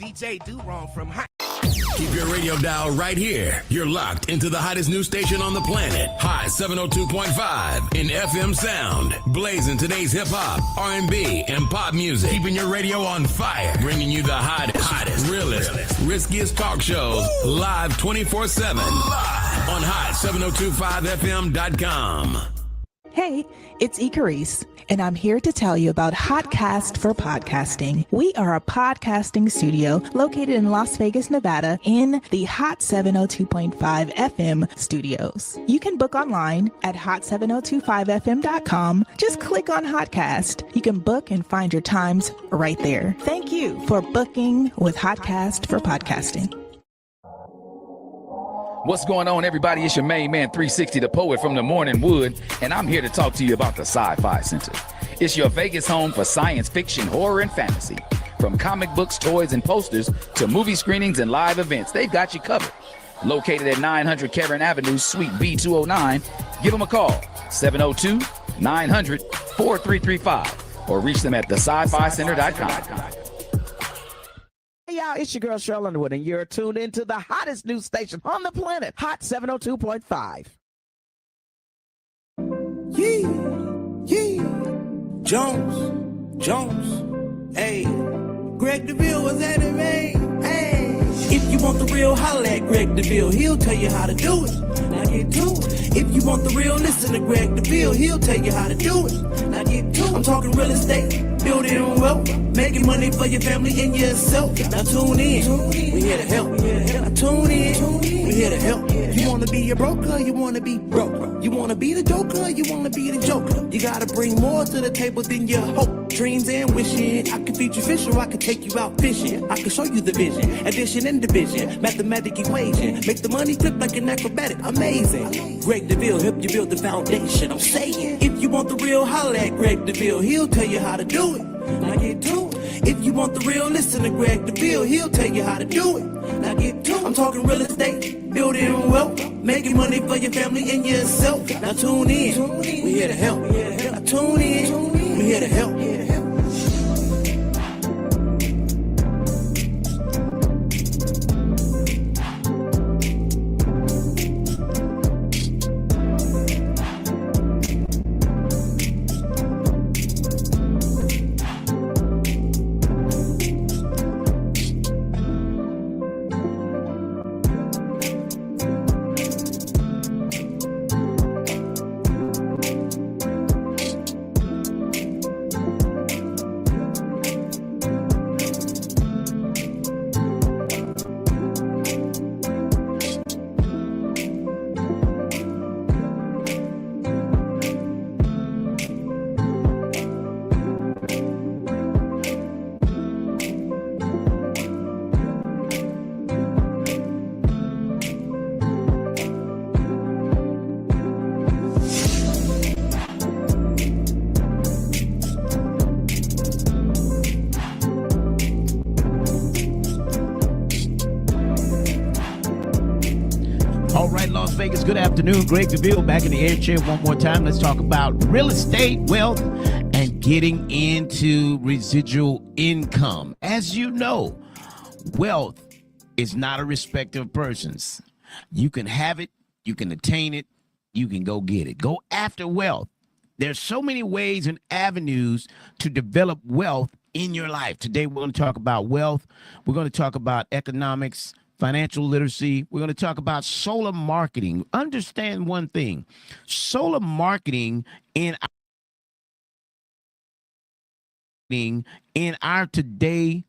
DJ Do-Wrong from Hot. Keep your radio dial right here. You're locked into the hottest news station on the planet. Hot 702.5 in FM sound. Blazing today's hip-hop, R&B, and pop music. Keeping your radio on fire. Bringing you the hottest, realest, riskiest talk shows live 24/7. Live on hot7025fm.com. Hey, it's Icarice, and I'm here to tell you about Hotcast for Podcasting. We are a podcasting studio located in Las Vegas, Nevada, in the Hot 702.5 FM studios. You can book online at hot7025fm.com. Just click on Hotcast. You can book and find your times right there. Thank you for booking with Hotcast for Podcasting. What's going on, everybody? It's your main man, 360, the poet from the Morning Wood, and I'm here to talk to you about the Sci-Fi Center. It's your Vegas home for science fiction, horror, and fantasy. From comic books, toys, and posters to movie screenings and live events, they've got you covered. Located at 900 Karen Avenue, Suite B209, give them a call, 702-900-4335, or reach them at thescificenter.com. Hey y'all, it's your girl Cheryl Underwood, and you're tuned into the hottest news station on the planet, Hot 702.5. Yee, Jones, hey, Greg Deville was at it, man, hey. If you want the real, holla at Greg Deville, he'll tell you how to do it. Now get to it. If you want the real, listen to Greg Deville, he'll tell you how to do it. Now get to it. I'm talking real estate, building wealth, making money for your family and yourself. Now tune in, we here to help. Now tune in, we here to help. You wanna be a broker, you wanna be broke. You wanna be the joker, you wanna be the joker. You gotta bring more to the table than your hope, dreams and wishing. I can feed you fish or I can take you out fishing. I can show you the vision, addition and division, mathematic equation. Make the money flip like an acrobatic, amazing. Greg Deville help you build the foundation. I'm saying, if you want the real, holla at Greg Deville, he'll tell you how to do it. Now get to it. If you want the real, listen to Greg Deville, he'll tell you how to do it. Now get to it. I'm talking real estate, building wealth, making money for your family and yourself. Now tune in, we here to help. Now tune in, we here to help. Vegas, good afternoon. Greg Deville back in the air chair one more time. Let's talk about real estate, wealth, and getting into residual income. As you know, wealth is not a respect of persons. You can have it, you can attain it, you can go get it. Go after wealth. There's so many ways and avenues to develop wealth in your life. Today, we're going to talk about wealth. We're going to talk about economics, financial literacy. We're going to talk about solar marketing. Understand one thing. Solar marketing in our today,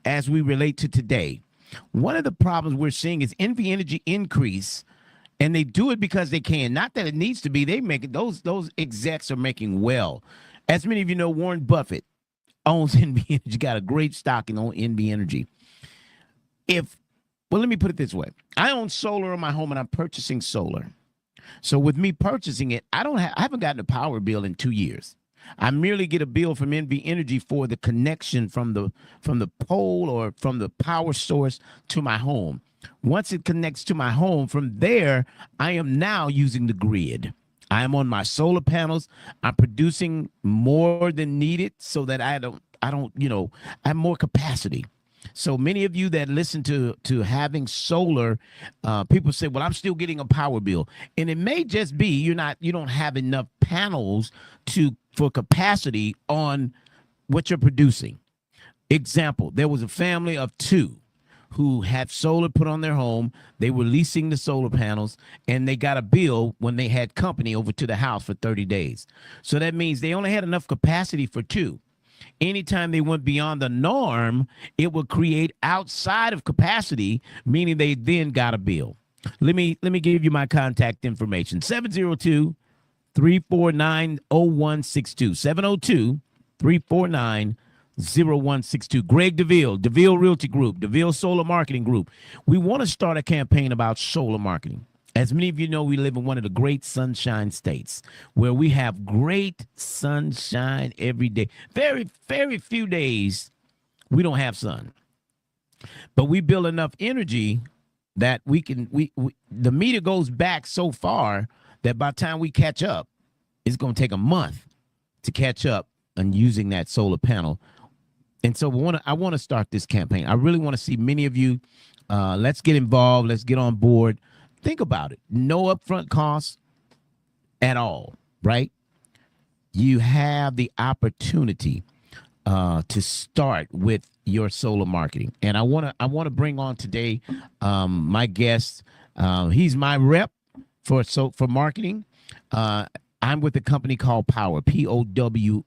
as we relate to today, one of the problems we're seeing is NV Energy increase, and they do it because they can. Not that it needs to be. They make it. Those execs are making well. As many of you know, Warren Buffett owns NV Energy, got a great stock in NV Energy. Well, let me put it this way. I own solar in my home, and I'm purchasing solar. So with me purchasing it, I haven't gotten a power bill in 2 years. I merely get a bill from NV Energy for the connection from the pole or from the power source to my home. Once it connects to my home, from there, I am now using the grid. I am on my solar panels. I'm producing more than needed so that I have more capacity. So many of you that listen to having solar, people say, well, I'm still getting a power bill. And it may just be you don't have enough panels for capacity on what you're producing. Example, there was a family of 2 who had solar put on their home. They were leasing the solar panels, and they got a bill when they had company over to the house for 30 days. So that means they only had enough capacity for 2. Anytime they went beyond the norm, it would create outside of capacity, meaning they then got a bill. Let me give you my contact information. 702-349-0162. 702-349-0162. Greg Deville, Deville Realty Group, Deville Solar Marketing Group. We want to start a campaign about solar marketing. As many of you know, we live in one of the great sunshine states where we have great sunshine every day. Very, very few days we don't have sun. But we build enough energy that the meter goes back so far that by the time we catch up, it's going to take a month to catch up on using that solar panel. And so I want to start this campaign. I really want to see many of you. Let's get involved. Let's get on board. Think about it. No upfront costs at all, right? You have the opportunity to start with your solar marketing. And I want to bring on today my guest. He's my rep for marketing. I'm with a company called Power, Powuwer.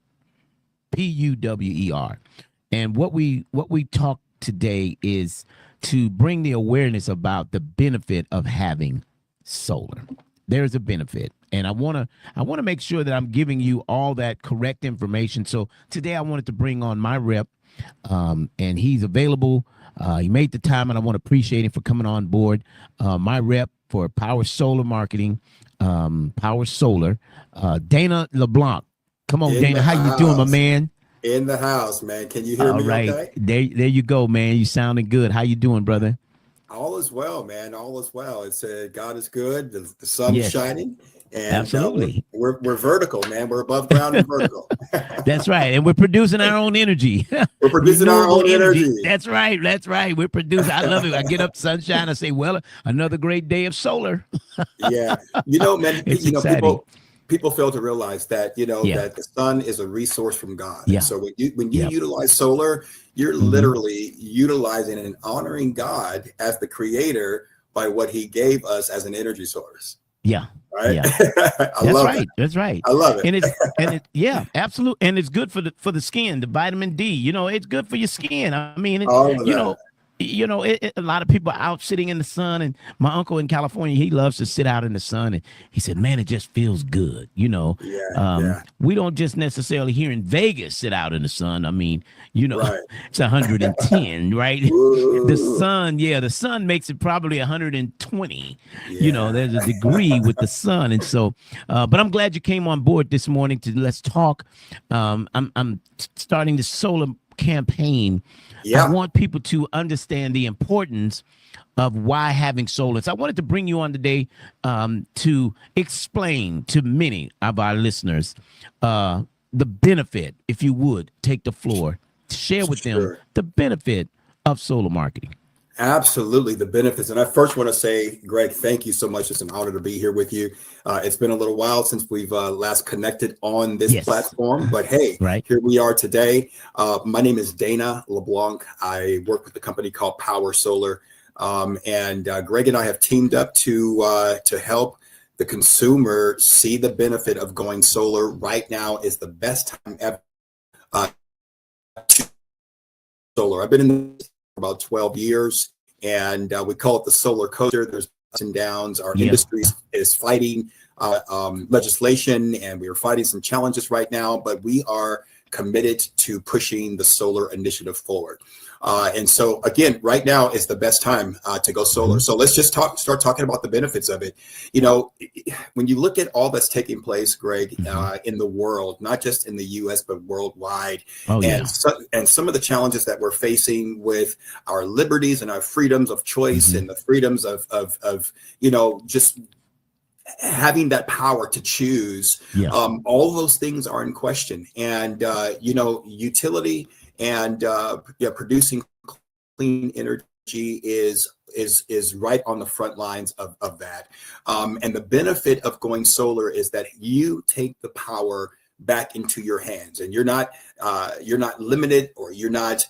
And what we talk today is to bring the awareness about the benefit of having solar. There's a benefit, and I want to make sure that I'm giving you all that correct information. So today I wanted to bring on my rep, and he's available. He made the time, and I want to appreciate him for coming on board. My rep for Power Solar Marketing, Power Solar, Dana LeBlanc. Come on, Dana. How you doing, my man? In the house, man. Can you hear me? All right. Okay? There you go, man. You sounding good. How you doing, brother? All is well, man. All is well. It's God is good. The sun is shining. And absolutely. We're vertical, man. We're above ground and vertical. That's right. And we're producing our own energy. We're producing our own energy. That's right. That's right. We're producing. I love it. I get up sunshine. I say, well, another great day of solar. Yeah. You know, man, it's exciting. People fail to realize that, that the sun is a resource from God. Yeah. And so when you utilize solar, you're literally utilizing and honoring God as the creator by what he gave us as an energy source. Yeah. Right. Yeah. That's right. I love it. And yeah, absolutely. And it's good for the skin, the vitamin D, it's good for your skin. I mean, a lot of people are out sitting in the sun, and my uncle in California, he loves to sit out in the sun, and he said, man, it just feels good. We don't just necessarily here in Vegas sit out in the sun. I mean, right. It's 110, right? The sun makes it probably 120. There's a degree with the sun. And so, but I'm glad you came on board this morning let's talk. I'm starting the solar campaign. I want people to understand the importance of why having solar. So I wanted to bring you on today to explain to many of our listeners the benefit, if you would, take the floor, share with them the benefit of solar marketing. Absolutely, the benefits. And I first want to say, Greg, thank you so much. It's an honor to be here with you. It's been a little while since we've last connected on this platform, but hey, Here we are today. My name is Dana LeBlanc. I work with a company called Power Solar, and Greg and I have teamed up to help the consumer see the benefit of going solar. Right now is the best time ever to solar. I've been in this for about 12 years, and we call it the solar coaster. There's ups and downs. Our industry is fighting legislation, and we are fighting some challenges right now, but we are committed to pushing the solar initiative forward. And so again, right now is the best time to go solar. So let's just start talking about the benefits of it. When you look at all that's taking place, Greg, in the world, not just in the US, but worldwide, and some of the challenges that we're facing with our liberties and our freedoms of choice and the freedoms of just having that power to choose, all those things are in question. And, utility and producing clean energy is right on the front lines of that. And the benefit of going solar is that you take the power back into your hands, and you're not limited, or you're not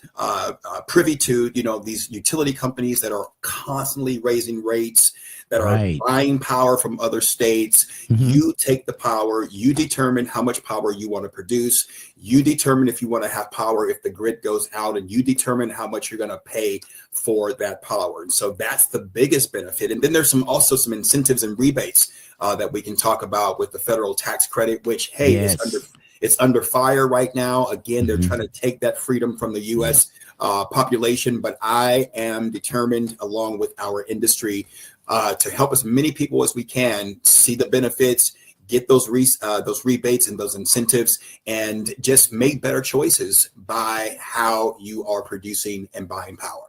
privy to these utility companies that are constantly raising rates, that are buying power from other states. You take the power, you determine how much power you want to produce, you determine if you want to have power if the grid goes out, and you determine how much you're going to pay for that power. And so that's the biggest benefit. And then there's also some incentives and rebates that we can talk about with the federal tax credit, which it's under fire right now. Again, they're trying to take that freedom from the U.S. Population, but I am determined, along with our industry, to help as many people as we can see the benefits, get those rebates and those incentives, and just make better choices by how you are producing and buying power.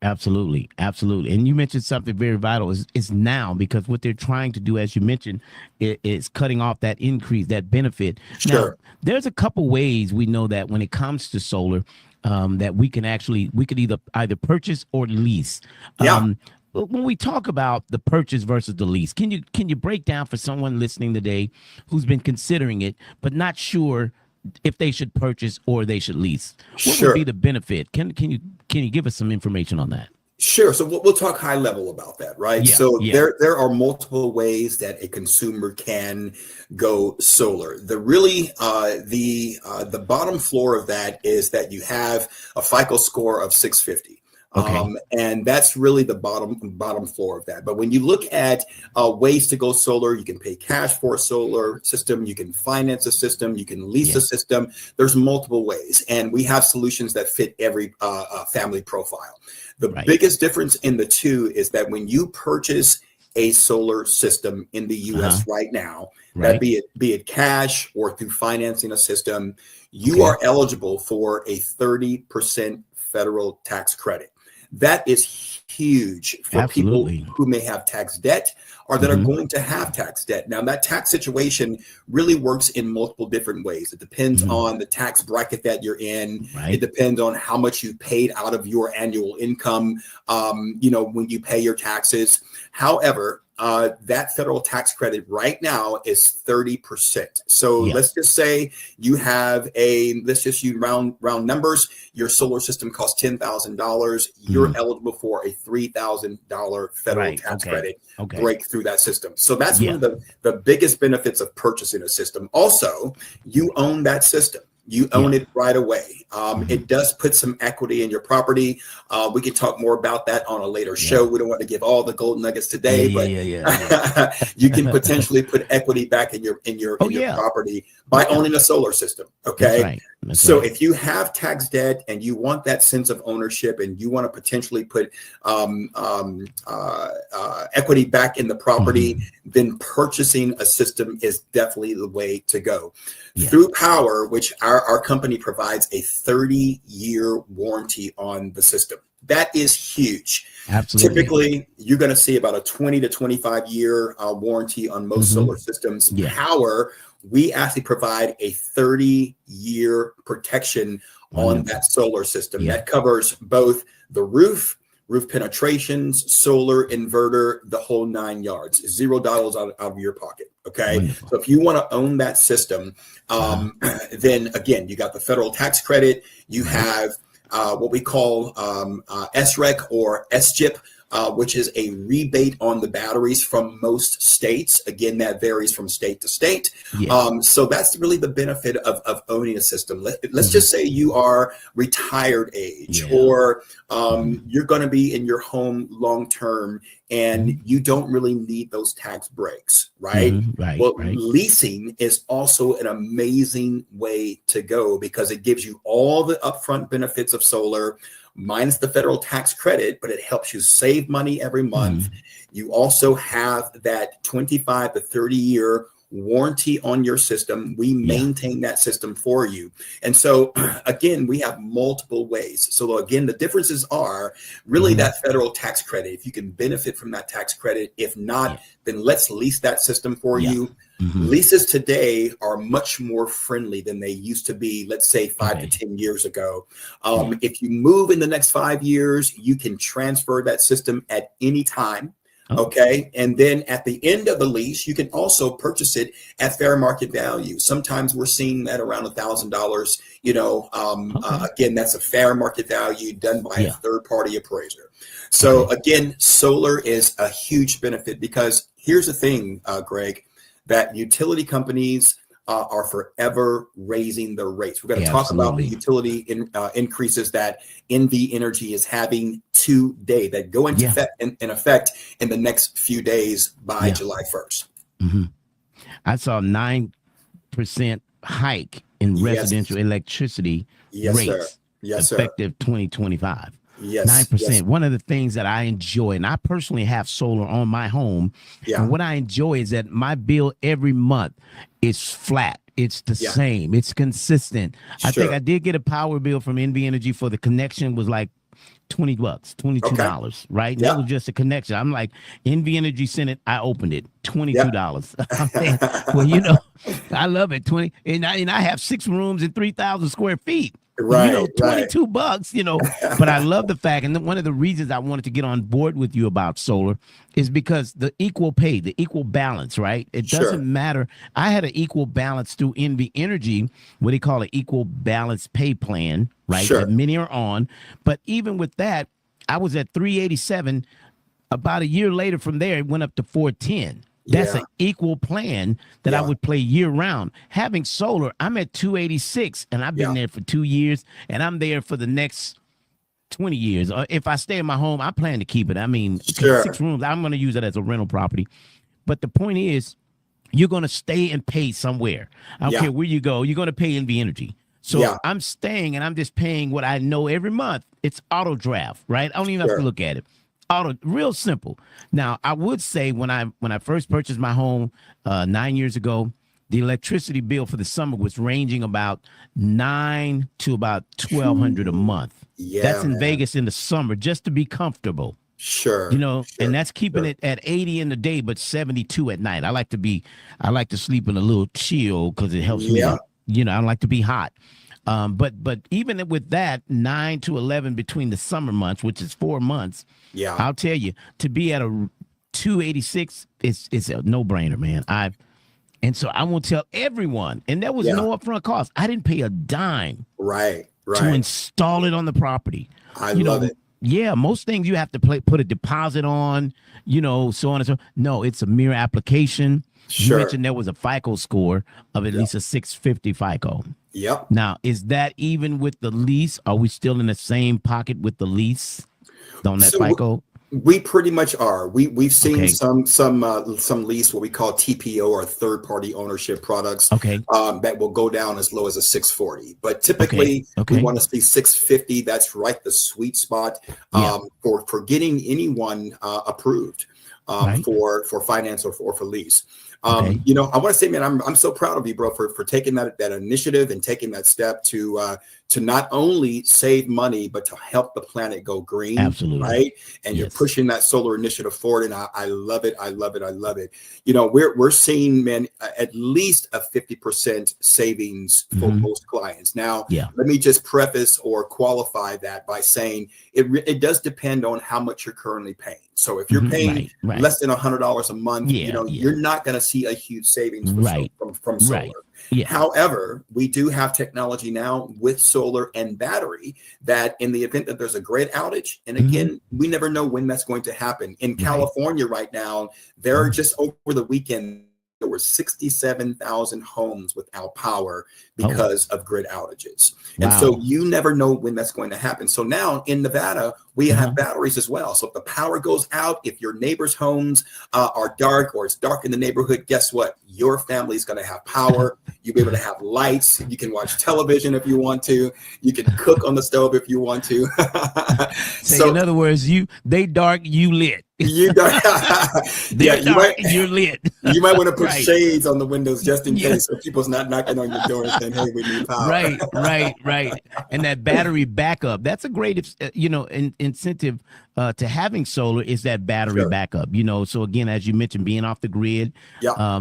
Absolutely. Absolutely. And you mentioned something very vital is now, because what they're trying to do, as you mentioned, is cutting off that increase, that benefit. Sure. Now, there's a couple ways we know that when it comes to solar, that we could either purchase or lease. When we talk about the purchase versus the lease, can you break down for someone listening today who's been considering it but not sure if they should purchase or they should lease? What would be the benefit? Can you give us some information on that? Sure. So we'll talk high level about that, right? There are multiple ways that a consumer can go solar. The bottom floor of that is that you have a FICO score of 650. And that's really the bottom floor of that. But when you look at ways to go solar, you can pay cash for a solar system, you can finance a system, you can lease a system. There's multiple ways, and we have solutions that fit every family profile. The biggest difference in the two is that when you purchase a solar system in the U.S. right now, that be it cash or through financing a system, you are eligible for a 30% federal tax credit. That is huge for people who may have tax debt or that are going to have tax debt. Now, that tax situation really works in multiple different ways. It depends on the tax bracket that you're in. It depends on how much you paid out of your annual income, when you pay your taxes. However, that federal tax credit right now is 30%. So let's just say you have let's just use round numbers. Your solar system costs $10,000. You're eligible for a $3,000 federal tax credit break through that system. So that's one of the biggest benefits of purchasing a system. Also, you own that system. You own it right away. It does put some equity in your property. We can talk more about that on a later show. We don't want to give all the gold nuggets today, but you can potentially put equity back in your property by owning a solar system. Okay. So if you have tax debt and you want that sense of ownership and you want to potentially put equity back in the property, then purchasing a system is definitely the way to go. Through Power, which our company provides a 30-year warranty on the system. That is huge. Absolutely. Typically, you're going to see about a 20 to 25-year warranty on most solar systems. Power, we actually provide a 30-year protection on that solar system. That covers both the roof penetrations, solar, inverter, the whole 9 yards. $0 out of your pocket. Okay. Wonderful. So if you want to own that system, then again, you got the federal tax credit. You have what we call SREC or SGIP, which is a rebate on the batteries from most states. Again, that varies from state to state. So that's really the benefit of owning a system. Let's just say you are retired age or you're going to be in your home long term and you don't really need those tax breaks, right? Leasing is also an amazing way to go because it gives you all the upfront benefits of solar minus the federal tax credit, but it helps you save money every month. You also have that 25 to 30-year warranty on your system. We maintain that system for you. And so, again, we have multiple ways. So, again, the differences are really that federal tax credit. If you can benefit from that tax credit, if not, then let's lease that system for you. Leases today are much more friendly than they used to be, let's say 5 to 10 years ago. If you move in the next 5 years, you can transfer that system at any time. Okay. And then at the end of the lease, you can also purchase it at fair market value. Sometimes we're seeing that around $1,000, again, that's a fair market value done by a third party appraiser. So again, solar is a huge benefit because here's the thing, Greg, that utility companies are forever raising their rates. We're going to talk about the utility increases that NV Energy is having today that go into effect in the next few days by July 1st. I saw 9% hike in residential electricity rates effective 2025. 9%. One of the things that I enjoy, and I personally have solar on my home, and what I enjoy is that my bill every month is flat. It's the same. It's consistent. I think I did get a power bill from NV Energy for the connection was like $20, $22, right? That was just a connection. I'm like, NV Energy sent it. I opened it. $22. Well, I love it. And I have 6 rooms and 3,000 square feet. Right, $22, but I love the fact, and one of the reasons I wanted to get on board with you about solar is because the equal pay, the equal balance, right? It doesn't matter. I had an equal balance through NV Energy, what they call an equal balance pay plan, right? That many are on, but even with that, I was at 387. About a year later from there, it went up to 410. That's an equal plan that I would play year round. Having solar, I'm at 286, and I've been there for 2 years, and I'm there for the next 20 years. If I stay in my home, I plan to keep it. I mean, 6 rooms, I'm going to use it as a rental property. But the point is, you're going to stay and pay somewhere. I don't care where you go. You're going to pay NV Energy. So I'm staying, and I'm just paying what I know every month. It's auto draft, right? I don't even have to look at it. Real simple. Now, I would say when I first purchased my home 9 years ago, the electricity bill for the summer was ranging about $900 to about $1,200 a month. That's in Vegas in the summer, just to be comfortable. And that's keeping it at 80 in the day, but 72 at night. I like to sleep in a little chill because it helps me. I don't like to be hot. But even with that 9 to 11 between the summer months, which is 4 months, I'll tell you, to be at a 286, it's a no brainer, man. And so I will tell everyone, and there was no upfront cost. I didn't pay a dime to install it on the property. I love it. Yeah, most things you have to put a deposit on, so on and so. No, it's a mere application. You mentioned there was a FICO score of at least a 650 FICO. Now, is that even with the lease? Are we still in the same pocket with the lease on that FICO? We pretty much are. We've seen some lease, what we call TPO or third party ownership products that will go down as low as a 640. But typically we want to see 650. That's right, the sweet spot for getting anyone approved for finance or for lease. I want to say, man, I'm so proud of you, bro, for taking that initiative and taking that step to not only save money, but to help the planet go green. Absolutely. Right. And you're pushing that solar initiative forward. And I love it. I love it. I love it. We're seeing, man, at least a 50% savings for most clients. Now, let me just preface or qualify that by saying it does depend on how much you're currently paying. So if you're paying less than $100 a month, you're not going to see a huge savings from solar. However, we do have technology now with solar and battery that in the event that there's a grid outage, and again, we never know when that's going to happen. In California right now, there are just over the weekend, there were 67,000 homes without power because of grid outages. And so you never know when that's going to happen. So now in Nevada, we have batteries as well. So if the power goes out, if your neighbor's homes are dark or it's dark in the neighborhood, guess what? Your family's going to have power. You'll be able to have lights. You can watch television if you want to. You can cook on the stove if you want to. So in other words, they dark, you lit. You dark. You're lit. You might want to put shades on the windows just in case so people's not knocking on your door and saying, hey, we need power. Right. And that battery backup, that's a great, incentive to having solar is that battery Sure. backup. So again, as you mentioned, being off the grid, Yeah.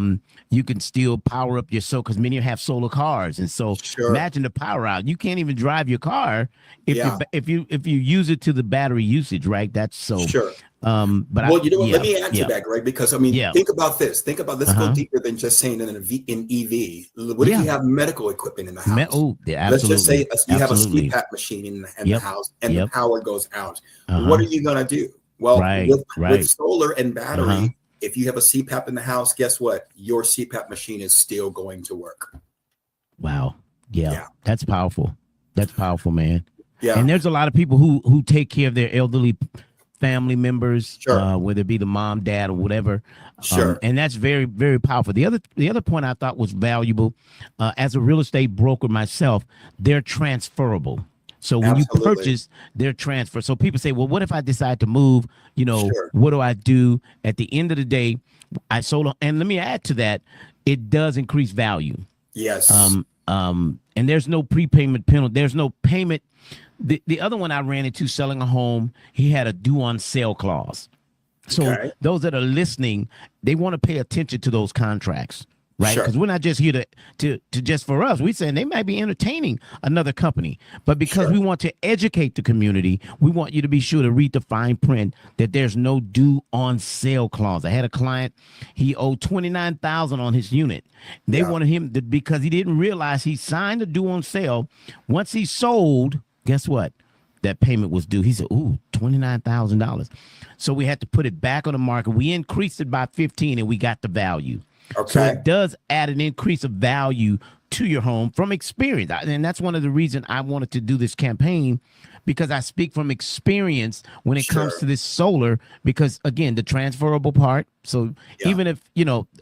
you can still power up your solar, because many have solar cars, and so Sure. imagine the power out. You can't even drive your car if Yeah. you use it to the battery usage, right? That's so. Sure. But Well, you know what? Let me add to that, Greg, because I mean, Yeah. think about this. Think about this. Uh-huh. Go deeper than just saying in EV. What if you have medical equipment in the house? Yeah, Let's just say absolutely. you have a Absolutely. CPAP machine in the Yep. house and the Yep. power goes out. Uh-huh. What are you going to do? Well, Right, with right. solar and battery, Uh-huh. if you have a CPAP in the house, guess what? Your CPAP machine is still going to work. Wow. Yeah. Yeah. That's powerful. That's powerful, man. Yeah. And there's a lot of people who take care of their elderly family members, Sure. whether it be the mom, dad, or whatever. Sure. And that's very, very powerful. The other point I thought was valuable, as a real estate broker myself, they're transferable. So when Absolutely. you purchase, they're transferred. So people say, well, what if I decide to move? Sure. What do I do? At the end of the day, I sold. And let me add to that, it does increase value. Yes. And there's no prepayment penalty. There's no payment. The other one I ran into selling a home, he had a due on sale clause. So Okay. those that are listening, they want to pay attention to those contracts, right? Sure. Because we're not just here to just for us. We're saying they might be entertaining another company, but because Sure. we want to educate the community, we want you to be sure to read the fine print that there's no due on sale clause. I had a client, he owed $29,000 on his unit. They Yeah. wanted him to, because he didn't realize he signed a due on sale. Once he sold, guess what? That payment was due. He said, ooh, $29,000. So we had to put it back on the market. We increased it by 15 and we got the value. So Okay. it does add an increase of value to your home from experience. And that's one of the reasons I wanted to do this campaign, because I speak from experience when it comes Sure. to this solar, because again, the transferable part. So Yeah. even if,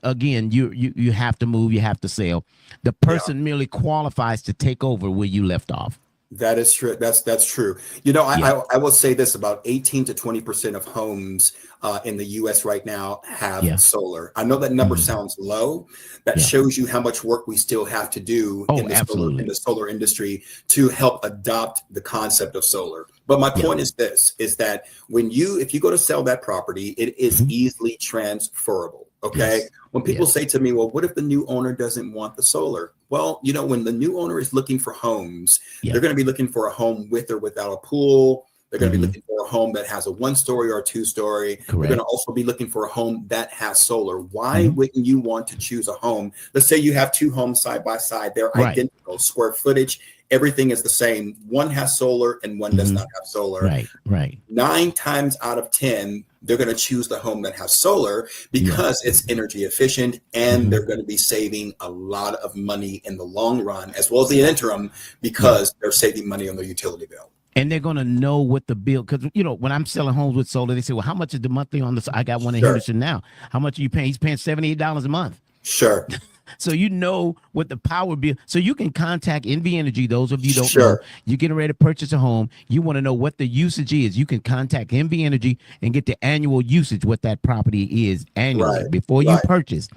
again, you have to move, you have to sell, the person merely qualifies to take over where you left off. That is true. That's true. I will say this: about 18 to 20% of homes in the U.S. right now have Yeah. solar. I know that number sounds low. That Yeah. shows you how much work we still have to do Oh, in the absolutely. solar industry to help adopt the concept of solar. But my point is this: is that if you go to sell that property, it is easily transferable. Okay. Yes. When people Yes. say to me, well, what if the new owner doesn't want the solar? Well, when the new owner is looking for homes, Yeah. they're going to be looking for a home with or without a pool. They're going to be Mhm. looking for a home that has a 1-story or a 2-story. They're Correct. going to also be looking for a home that has solar. Why wouldn't you want to choose a home? Let's say you have two homes side by side. They're Right. identical, square footage. Everything is the same. One has solar and one does not have solar. Right. 9 times out of 10, they're going to choose the home that has solar because it's energy efficient, and they're going to be saving a lot of money in the long run, as well as the interim, because they're saving money on their utility bill. And they're going to know what the bill, because, when I'm selling homes with solar, they say, well, how much is the monthly on this? I got one in Sure. Henderson now. How much are you paying? He's paying $78 a month. Sure. So you know what the power bill. So you can contact NV Energy. Those of you don't Sure. know, you're getting ready to purchase a home. You want to know what the usage is. You can contact NV Energy and get the annual usage, what that property is annually Right. before you Right. purchase.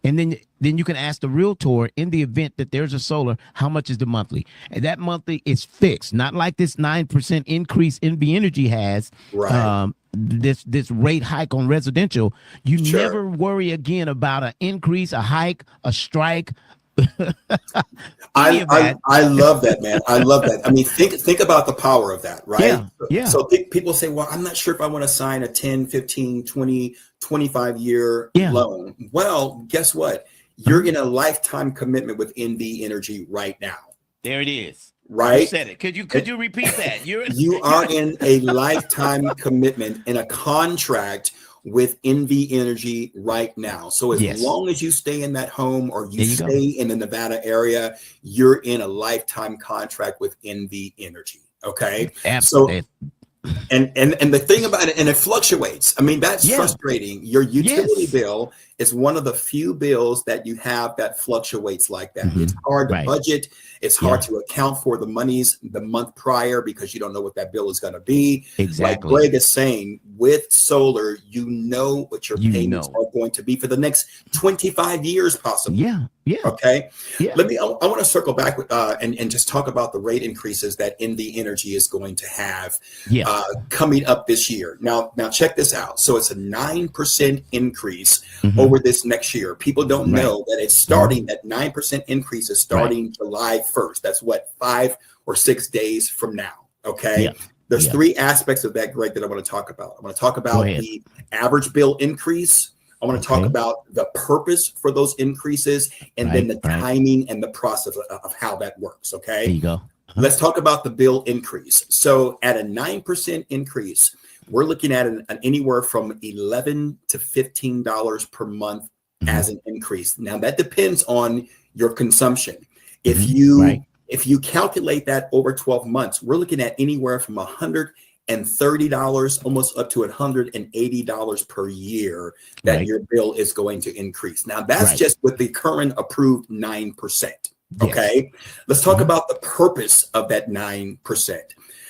And then you can ask the realtor, in the event that there's a solar, how much is the monthly? And that monthly is fixed, not like this 9% increase NV Energy has. Right. This rate hike on residential. You Sure. never worry again about an increase, a hike, a strike. Any of that. I love that, man. I love that. I mean, think about the power of that, right? Yeah. So people say, well, I'm not sure if I want to sign a 10, 15, 20, 25-year loan. Well, guess what? You're in a lifetime commitment with NV Energy right now. There it is. Right? You said it. Could you repeat that? You are in a lifetime commitment in a contract with NV Energy right now. So as long as you stay in that home or you stay in the Nevada area, you're in a lifetime contract with NV Energy. Okay. Absolutely. So, and the thing about it, and it fluctuates. I mean, that's frustrating. Your utility bill is one of the few bills that you have that fluctuates like that. It's hard to budget. It's hard to account for the monies the month prior because you don't know what that bill is going to be. Exactly. Like Greg is saying, with solar, you know what your payments are going to be for the next 25 years, possibly. Yeah. Okay. Yeah. I want to circle back with, and just talk about the rate increases that NV Energy is going to have. Yeah. coming up this year. Now check this out. So it's a 9% increase over this next year. People don't know that it's starting. That 9% increase is starting July 1st. That's what, 5 or 6 days from now. Okay. There's 3 aspects of that, Greg, that I want to talk about. I want to talk about the average bill increase. I want to talk about the purpose for those increases, and then the timing and the process of how that works. Okay. There you go. Let's talk about the bill increase. So at a 9% increase, we're looking at an anywhere from $11 to $15 per month as an increase. Now that depends on your consumption. If you calculate that over 12 months, we're looking at anywhere from $130 almost up to $180 per year that your bill is going to increase. Now that's just with the current approved 9%. Okay. Let's talk about the purpose of that 9%.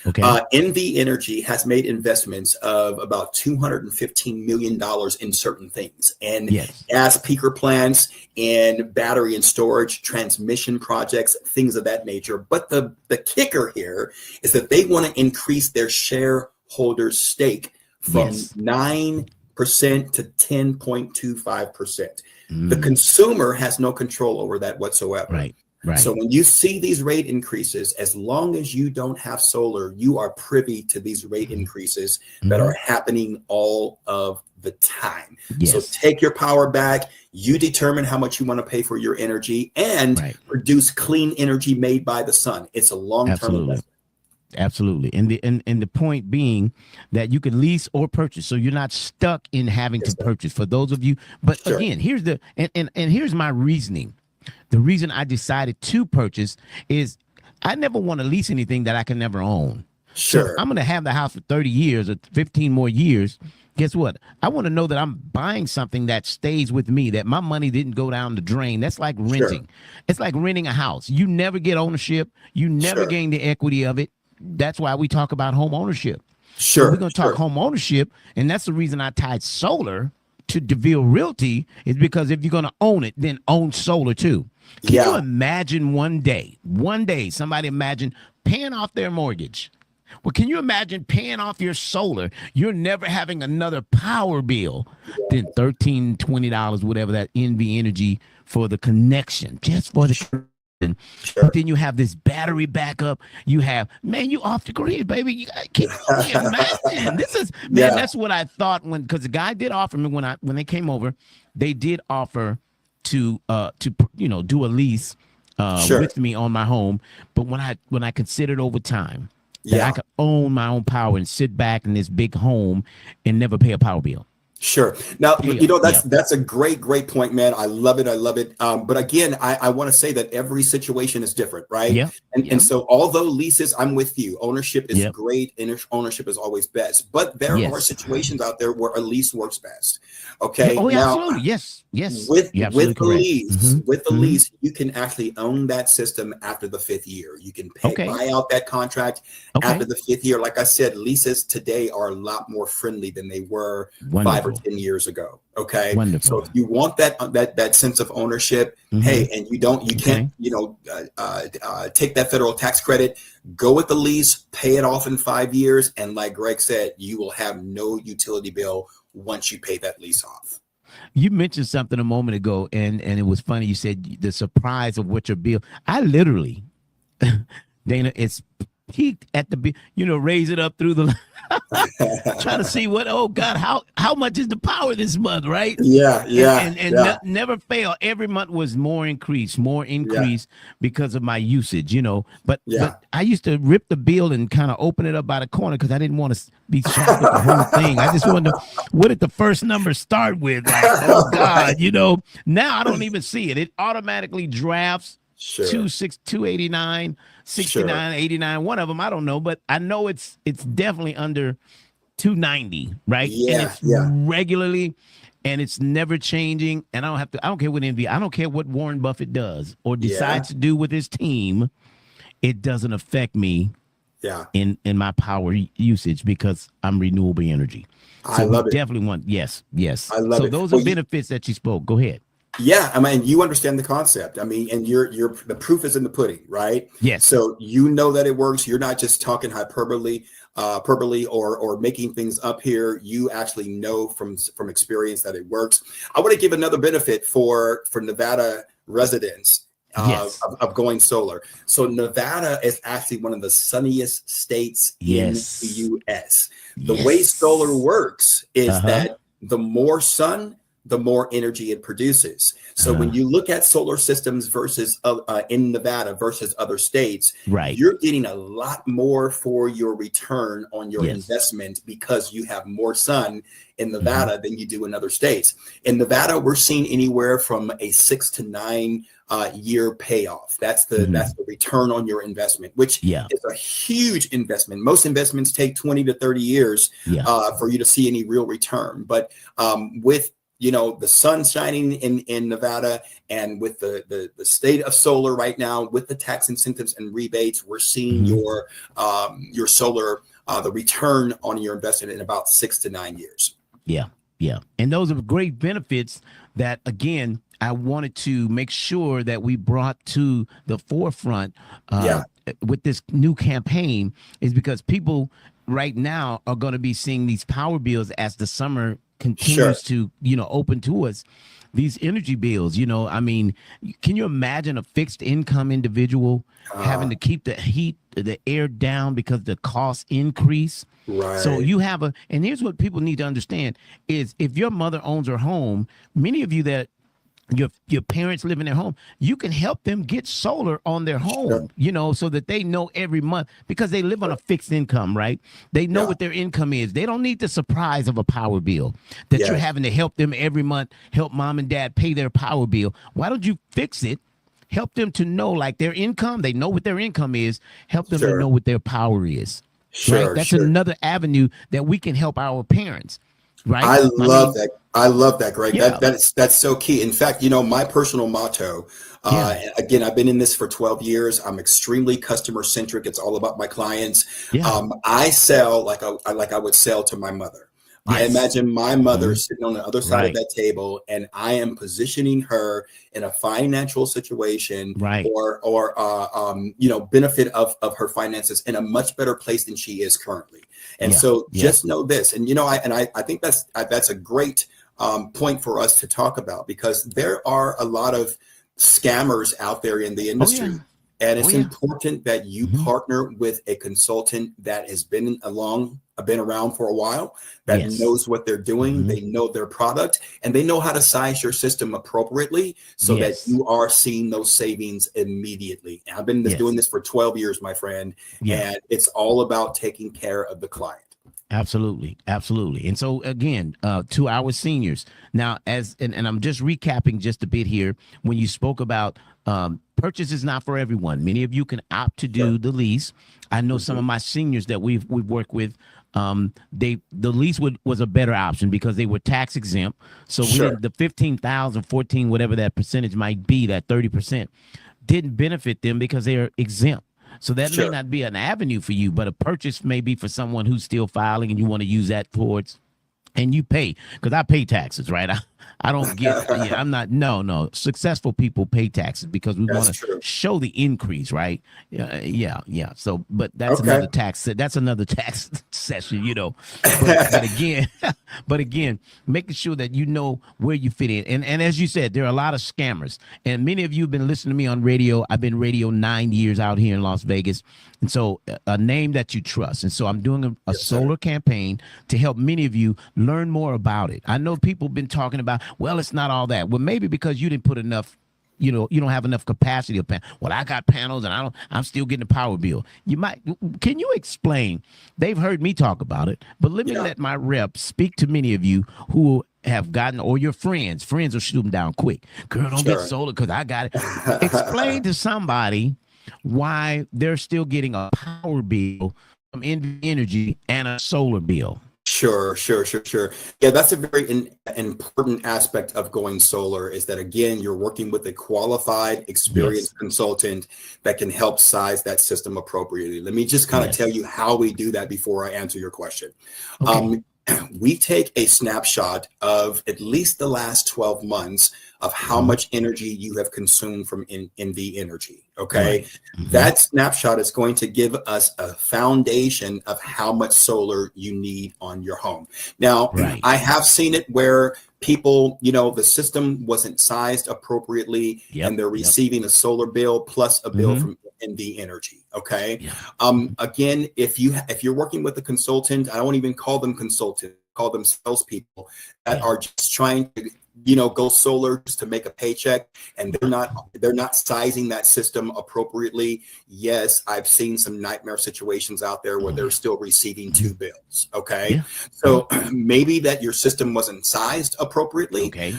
Okay. NV Energy has made investments of about $215 million in certain things, and gas peaker plants and battery and storage transmission projects, things of that nature. But the kicker here is that they want to increase their shareholders' stake from 9% to 10.25%. The consumer has no control over that whatsoever. Right. So when you see these rate increases, as long as you don't have solar, you are privy to these rate increases that are happening all of the time. So take your power back. You determine how much you want to pay for your energy and produce clean energy made by the sun. It's a long-term investment. Absolutely. And the point being that you can lease or purchase, so you're not stuck in having to purchase. For those of you, but again, here's the and here's my reasoning. The reason I decided to purchase is I never want to lease anything that I can never own. So I'm going to have the house for 30 years or 15 more years. Guess what? I want to know that I'm buying something that stays with me, that my money didn't go down the drain. That's like renting. It's like renting a house. You never get ownership. You never gain the equity of it. That's why we talk about home ownership. So we're going to talk home ownership. And that's the reason I tied solar to Deville Realty, is because if you're going to own it, then own solar too. Can you imagine one day, somebody imagine paying off their mortgage? Well, can you imagine paying off your solar? You're never having another power bill than $13, $20, whatever that NV Energy for the connection, just for the But then you have this battery backup. You have, man, you off the grid, baby. You can't imagine. This is, man, that's what I thought because the guy did offer me when they came over, they did offer to do a lease with me on my home. But when I considered over time that I could own my own power and sit back in this big home and never pay a power bill. Sure. Now, that's a great point, man. I love it. But again, I want to say that every situation is different, right? Yeah. And so although leases, I'm with you. Ownership is great. Ownership is always best. But there are situations out there where a lease works best. Okay. Oh, yeah, absolutely. Yes. With the lease, you can actually own that system after the 5th year. You can buy out that contract after the 5th year. Like I said, leases today are a lot more friendly than they were 5 or 10 years ago. Okay. So if you want that sense of ownership, hey, and you can't take that federal tax credit, go with the lease, pay it off in 5 years, and like Greg said, you will have no utility bill once you pay that lease off. You mentioned something a moment ago, and it was funny. You said the surprise of what your bill. I literally, Dana, it's peaked at the, raise it up through the, trying to see what, oh God, how much is the power this month, right? And never fail. Every month was more increase because of my usage, but I used to rip the bill and kind of open it up by the corner because I didn't want to be shocked with the whole thing. I just wanted to, what did the first number start with? Like, oh God, now I don't even see it. It automatically drafts 289, 69, 89, one of them, I don't know, but I know it's definitely under 290, right? And it's regularly, and it's never changing. And I don't care what NV, I don't care what Warren Buffett does or decides to do with his team. It doesn't affect me in my power usage because I'm renewable energy. So I love it. Definitely want, yes. I love it. So those are benefits that you spoke. Go ahead. Yeah, I mean, you understand the concept. I mean, and you're the proof is in the pudding, right? Yes. So you know that it works. You're not just talking hyperbole or making things up here. You actually know from experience that it works. I want to give another benefit for Nevada residents Yes. of going solar. So Nevada is actually one of the sunniest states Yes. in the U.S. The way solar works is that the more sun, the more energy it produces. So when you look at solar systems versus in Nevada versus other states, right, you're getting a lot more for your return on your investment because you have more sun in Nevada than you do in other states. In Nevada, we're seeing anywhere from a 6 to 9 year payoff. That's the return on your investment, which is a huge investment. Most investments take 20 to 30 years for you to see any real return. But with the sun shining in Nevada and with the state of solar right now, with the tax incentives and rebates, we're seeing your solar, the return on your investment in about 6 to 9 years. Yeah. Yeah. And those are great benefits that, again, I wanted to make sure that we brought to the forefront with this new campaign, is because people right now are going to be seeing these power bills as the summer continues to, open to us. These energy bills, I mean, can you imagine a fixed income individual having to keep the air down because the costs increase? Right. So you have and here's what people need to understand is, if your mother owns her home, many of you that your parents live in their home, you can help them get solar on their home, so that they know every month, because they live on a fixed income, right? They know what their income is. They don't need the surprise of a power bill that you're having to help them every month, help mom and dad pay their power bill. Why don't you fix it? Help them to know, like, their income. They know what their income is. Help them to know what their power is. Right? That's another avenue that we can help our parents. Right. I love that. I love that, Greg. Yeah. That's so key. In fact, my personal motto, again, I've been in this for 12 years. I'm extremely customer centric. It's all about my clients. I sell like I would sell to my mother. I imagine my mother sitting on the other side of that table, and I am positioning her in a financial situation or benefit of her finances in a much better place than she is currently. And so just know this, and I think that's a great point for us to talk about, because there are a lot of scammers out there in the industry. And it's important that you partner with a consultant that has been around for a while, that knows what they're doing. They know their product, and they know how to size your system appropriately so that you are seeing those savings immediately. And I've been doing this for 12 years, my friend, and it's all about taking care of the client. Absolutely. Absolutely. And so, again, to our seniors now, and I'm just recapping just a bit here, when you spoke about purchase is not for everyone. Many of you can opt to do the lease. I know some of my seniors that we've worked with, the lease was a better option because they were tax exempt. So we didn't, the 15,000, 14, whatever that percentage might be, that 30% didn't benefit them because they are exempt. So that may not be an avenue for you, but a purchase may be for someone who's still filing and you want to use that towards, and you pay, because I pay taxes, right? I don't get, I'm not, no. Successful people pay taxes because we want to show the increase, right? Yeah. So, but that's another tax session, But again, making sure that you know where you fit in. And as you said, there are a lot of scammers. And many of you have been listening to me on radio. I've been radio 9 years out here in Las Vegas. And so a name that you trust. And so I'm doing a solar campaign to help many of you learn more about it. I know people have been talking about, well, it's not all that. Well, maybe because you didn't put enough, you don't have enough capacity of panels. Well, I got panels and I'm still getting a power bill. Can you explain? They've heard me talk about it, but let me let my rep speak to many of you who have gotten, or your friends will shoot them down quick. Girl, don't get solar because I got it. Explain to somebody why they're still getting a power bill from energy and a solar bill. Sure. Yeah, that's a very important aspect of going solar, is that, again, you're working with a qualified, experienced consultant that can help size that system appropriately. Let me just kind of tell you how we do that before I answer your question. Okay. We take a snapshot of at least the last 12 months of how much energy you have consumed from NV Energy. Okay. Right. Mm-hmm. That snapshot is going to give us a foundation of how much solar you need on your home. Now, Right. I have seen it where people, the system wasn't sized appropriately, and they're receiving a solar bill plus a bill from NV Energy. Okay. Yeah. Again, if you're working with a consultant, I don't even call them consultants, call them salespeople that are just trying to go solar just to make a paycheck, and they're not sizing that system appropriately. Yes, I've seen some nightmare situations out there where they're still receiving two bills. Okay. So maybe that your system wasn't sized appropriately. Okay.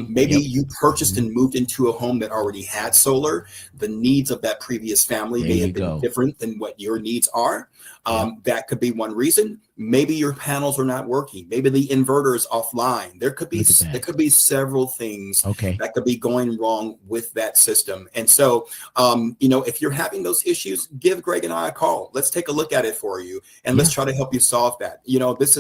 Maybe you purchased and moved into a home that already had solar. The needs of that previous family may have been different than what your needs are. That could be one reason. Maybe your panels are not working. Maybe the inverter is offline. There could be several things that could be going wrong with that system. And so, if you're having those issues, give Greg and I a call. Let's take a look at it for you, and let's try to help you solve that. This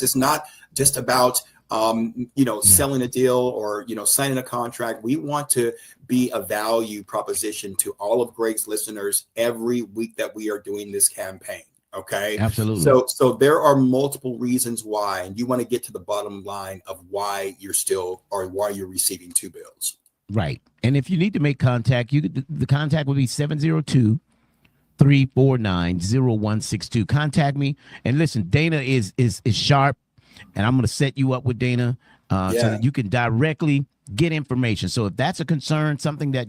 is not just about selling a deal or signing a contract. We want to be a value proposition to all of Greg's listeners every week that we are doing this campaign. Okay. Absolutely. So there are multiple reasons why, and you want to get to the bottom line of why you're receiving two bills. Right. And if you need to make contact, the contact will be 702-349-0162. Contact me. And listen, Dana is sharp, and I'm going to set you up with Dana so that you can directly get information. So if that's a concern, something that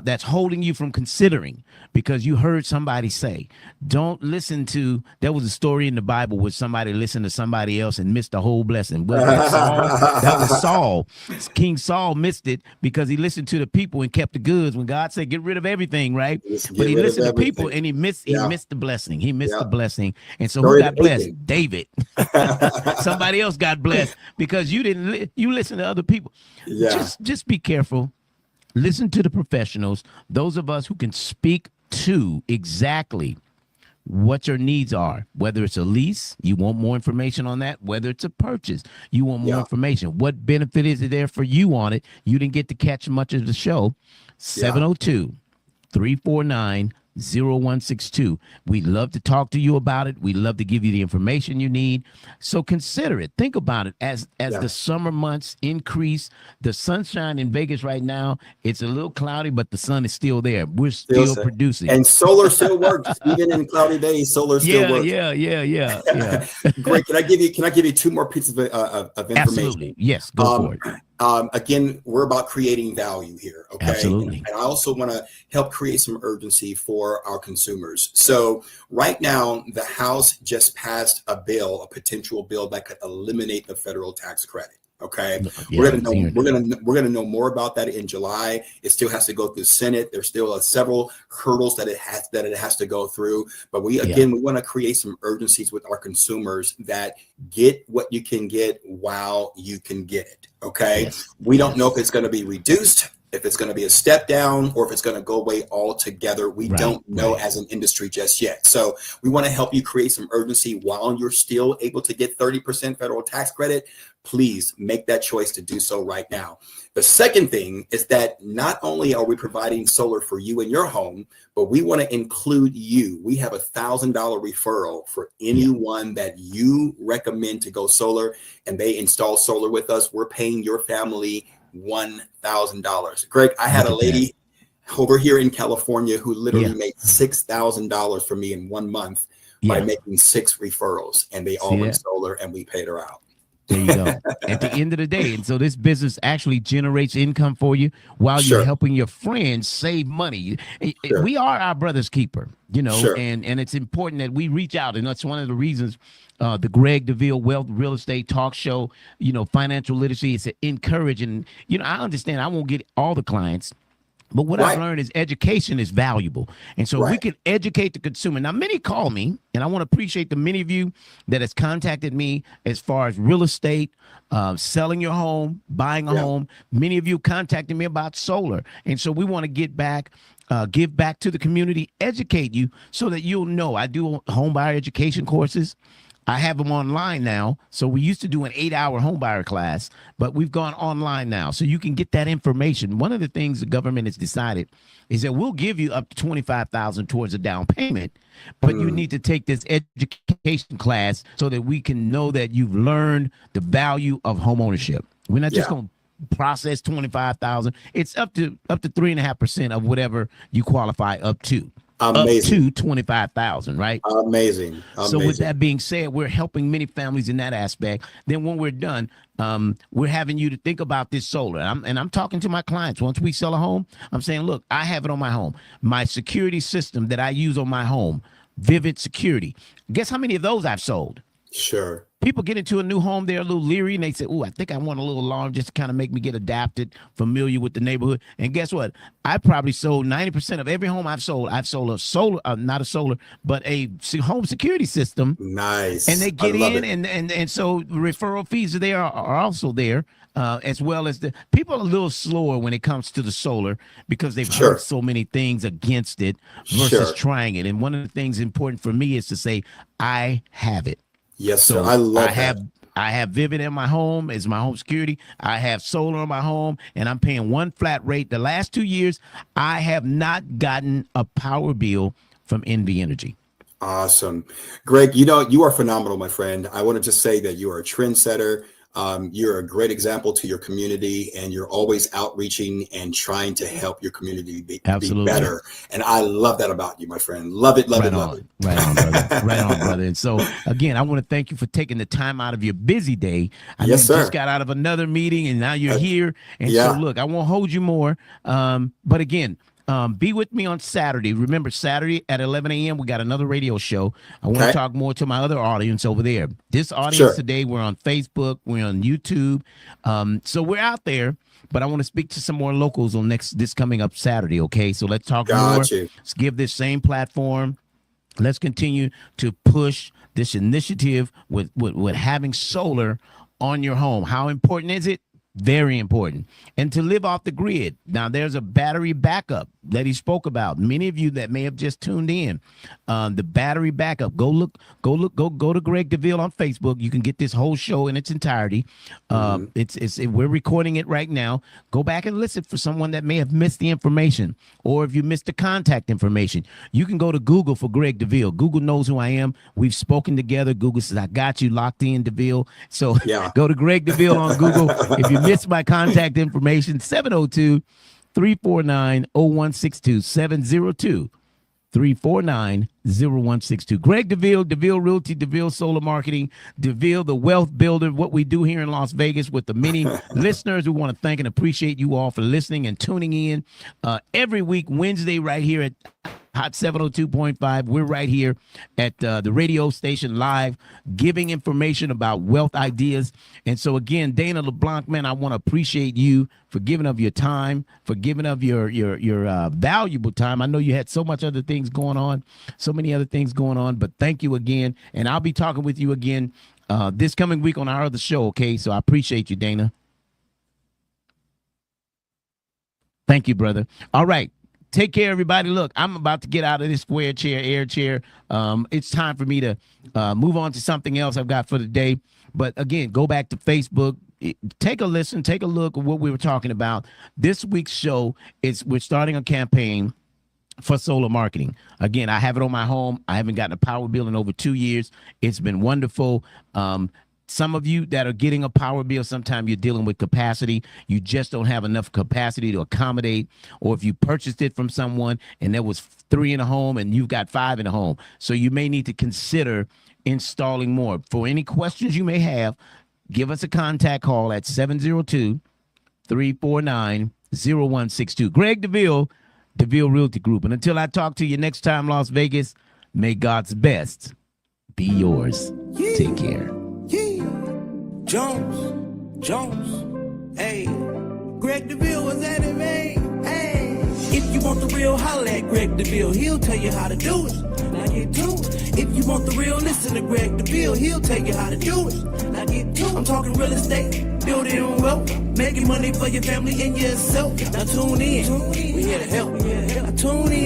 that's holding you from considering because you heard somebody say, don't listen to, there was a story in the Bible where somebody listened to somebody else and missed the whole blessing. That was Saul. King Saul missed it because he listened to the people and kept the goods when God said, get rid of everything, right? But he listened to people and he missed the blessing. He missed the blessing. And so who got blessed? David. Somebody else got blessed because you listened to other people. Just be careful. Listen to the professionals, those of us who can speak to exactly what your needs are. Whether it's a lease, you want more information on that. Whether it's a purchase, you want more information. What benefit is there for you on it? You didn't get to catch much of the show. 702-349-0162. We'd love to talk to you about it. We'd love to give you the information you need. So consider it. Think about it as the summer months increase. The sunshine in Vegas right now, it's a little cloudy, but the sun is still there. We're still producing. And solar still works. Even in cloudy days, solar still works. Yeah. Great. Can I give you two more pieces of information? Absolutely. Yes, go for it. Again, we're about creating value here. Okay. Absolutely. And I also want to help create some urgency for our consumers. So right now, the House just passed a potential bill that could eliminate the federal tax credit. Okay. We're gonna know more about that in July. It still has to go through Senate. There's still several hurdles that it has to go through. But we want to create some urgencies with our consumers that get what you can get while you can get it. Okay. We don't know if it's going to be reduced, if it's going to be a step down, or if it's going to go away altogether. We don't know as an industry just yet. So we want to help you create some urgency while you're still able to get 30% federal tax credit. Please make that choice to do so right now. The second thing is that not only are we providing solar for you in your home, but we want to include you. We have $1,000 referral for anyone that you recommend to go solar and they install solar with us. We're paying your family $1,000. Greg, I had a lady over here in California who literally made $6,000 for me in 1 month by making 6 referrals, and they all went solar and we paid her out. There you go. At the end of the day. And so this business actually generates income for you while you're helping your friends save money. We are our brother's keeper, and it's important that we reach out. And that's one of the reasons the Greg Deville Wealth Real Estate Talk Show, financial literacy is to encourage. And, I understand I won't get all the clients. But what I've learned is education is valuable. And so we can educate the consumer. Now, many call me, and I want to appreciate the many of you that has contacted me as far as real estate, selling your home, buying a home. Many of you contacted me about solar. And so we want to give back to the community, educate you so that you'll know. I do home buyer education courses. I have them online now. So we used to do an 8-hour homebuyer class, but we've gone online now. So you can get that information. One of the things the government has decided is that we'll give you up to $25,000 towards a down payment, but you need to take this education class so that we can know that you've learned the value of home ownership. We're not just going to process 25,000. It's up to 3.5% of whatever you qualify up to. Amazing. Up to 25,000, right? Amazing. So with that being said, we're helping many families in that aspect. Then when we're done, we're having you to think about this solar. I'm talking to my clients. Once we sell a home, I'm saying, look, I have it on my home. My security system that I use on my home, Vivid Security. Guess how many of those I've sold? Sure. People get into a new home, they're a little leery, and they say, oh, I think I want a little alarm just to kind of make me get adapted, familiar with the neighborhood. And guess what? I probably sold 90% of every home I've sold a solar, not a solar, but a home security system. Nice. And they get in, and so referral fees are also there, as well as the people are a little slower when it comes to the solar because they've heard so many things against it versus trying it. And one of the things important for me is to say, I have it. Yes, sir. I love that. I have Vivid in my home as my home security. I have solar in my home, and I'm paying one flat rate. The last 2 years, I have not gotten a power bill from NV Energy. Awesome. Greg, you are phenomenal, my friend. I want to just say that you are a trendsetter. You're a great example to your community, and you're always outreaching and trying to help your community be better. And I love that about you, my friend. Love it, love it. Right on, brother. Right on, brother. And so, again, I want to thank you for taking the time out of your busy day. I know you just got out of another meeting, and now you're here. And so, look, I won't hold you more. But again, be with me on Saturday. Remember, Saturday at 11 a.m., we got another radio show. I want to talk more to my other audience over there. This audience today, we're on Facebook, we're on YouTube. So we're out there, but I want to speak to some more locals on this coming up Saturday, okay? So let's talk more. Let's give this same platform. Let's continue to push this initiative with having solar on your home. How important is it? Very important. And to live off the grid. Now, there's a battery backup that he spoke about. Many of you that may have just tuned in, the battery backup. Go to Greg Deville on Facebook. You can get this whole show in its entirety. We're recording it right now. Go back and listen for someone that may have missed the information, or if you missed the contact information, you can go to Google for Greg Deville. Google knows who I am. We've spoken together. Google says, I got you locked in, Deville. So go to Greg Deville on Google. If you missed my contact information, 702-349-0162, 702-349-0162. Greg Deville, Deville Realty, Deville Solar Marketing, Deville, the wealth builder. What we do here in Las Vegas with the many listeners, we want to thank and appreciate you all for listening and tuning in every week, Wednesday, right here at Hot 702.5. We're right here at the radio station live, giving information about wealth ideas. And so again, Dana LeBlanc, man, I want to appreciate you for giving of your time, for giving of your valuable time. I know you had so much other things going on, so many other things going on, but thank you again. And I'll be talking with you again this coming week on our other show. Okay. So I appreciate you, Dana. Thank you, brother. All right. Take care, everybody. Look, I'm about to get out of this square chair, air chair. It's time for me to move on to something else I've got for the day. But again, go back to Facebook. Take a listen. Take a look at what we were talking about. This week's show we're starting a campaign for solar marketing. Again, I have it on my home. I haven't gotten a power bill in over 2 years. It's been wonderful. Some of you that are getting a power bill, sometimes you're dealing with capacity. You just don't have enough capacity to accommodate. Or if you purchased it from someone and there was 3 in a home and you've got 5 in a home. So you may need to consider installing more. For any questions you may have, give us a contact call at 702-349-0162. Greg Deville, Deville Realty Group. And until I talk to you next time, Las Vegas, may God's best be yours. Take care. Jones, hey, Greg Deville was at it, man. Hey, if you want the real, holla at Greg Deville. He'll tell you how to do it. Now get to it. If you want the real, listen to Greg Deville. He'll tell you how to do it. Now get to it. I'm talking real estate, building wealth, making money for your family and yourself. Now tune in. We here to help. Now tune in.